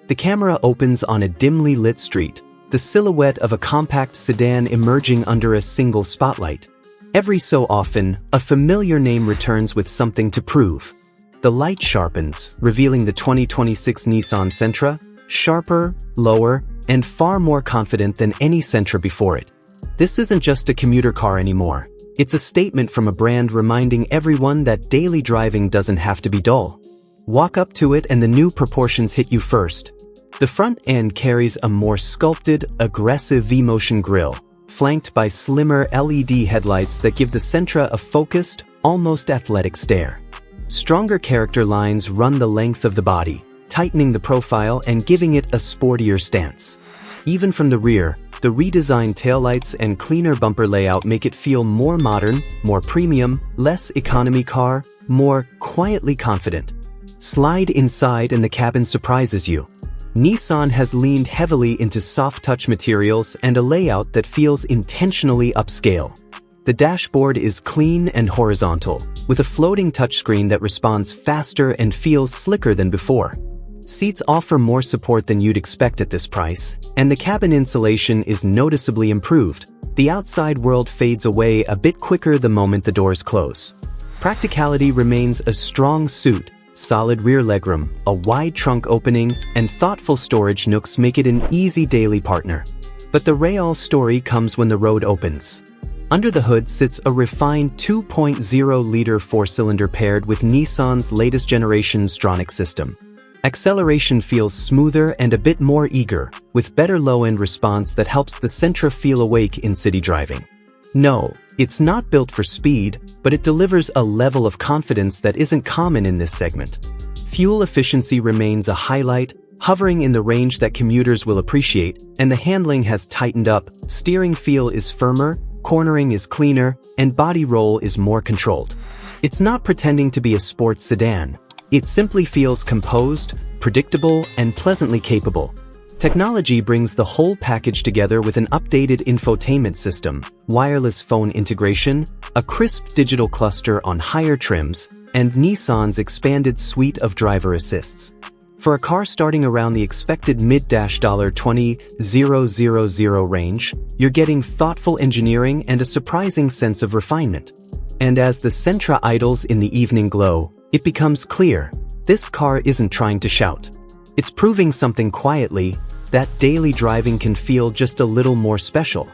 The camera opens on a dimly lit street, the silhouette of a compact sedan emerging under a single spotlight. Every so often, a familiar name returns with something to prove. The light sharpens, revealing the 2026 Nissan Sentra, sharper, lower, and far more confident than any Sentra before it. This isn't just a commuter car anymore. It's a statement from a brand reminding everyone that daily driving doesn't have to be dull. Walk up to it and the new proportions hit you first. The front end carries a more sculpted, aggressive V-motion grille, flanked by slimmer LED headlights that give the Sentra a focused, almost athletic stare. Stronger character lines run the length of the body, tightening the profile and giving it a sportier stance. Even from the rear, the redesigned taillights and cleaner bumper layout make it feel more modern, more premium, less economy car, more quietly confident. Slide inside and the cabin surprises you. Nissan has leaned heavily into soft-touch materials and a layout that feels intentionally upscale. The dashboard is clean and horizontal, with a floating touchscreen that responds faster and feels slicker than before. Seats offer more support than you'd expect at this price, and the cabin insulation is noticeably improved. The outside world fades away a bit quicker the moment the doors close. Practicality remains a strong suit. Solid rear legroom, a wide trunk opening, and thoughtful storage nooks make it an easy daily partner. But the real story comes when the road opens. Under the hood sits a refined 2.0-liter four-cylinder paired with Nissan's latest generation Stronix system. Acceleration feels smoother and a bit more eager, with better low-end response that helps the Sentra feel awake in city driving. No, it's not built for speed, but it delivers a level of confidence that isn't common in this segment. Fuel efficiency remains a highlight, hovering in the range that commuters will appreciate, and the handling has tightened up. Steering feel is firmer, cornering is cleaner, and body roll is more controlled. It's not pretending to be a sports sedan. It simply feels composed, predictable, and pleasantly capable. Technology brings the whole package together with an updated infotainment system, wireless phone integration, a crisp digital cluster on higher trims, and Nissan's expanded suite of driver assists. For a car starting around the expected mid-$20,000 range, you're getting thoughtful engineering and a surprising sense of refinement. And as the Sentra idles in the evening glow, it becomes clear, this car isn't trying to shout. It's proving something quietly, that daily driving can feel just a little more special.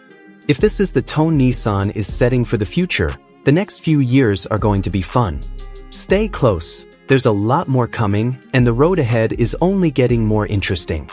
If this is the tone Nissan is setting for the future, the next few years are going to be fun. Stay close, there's a lot more coming, and the road ahead is only getting more interesting.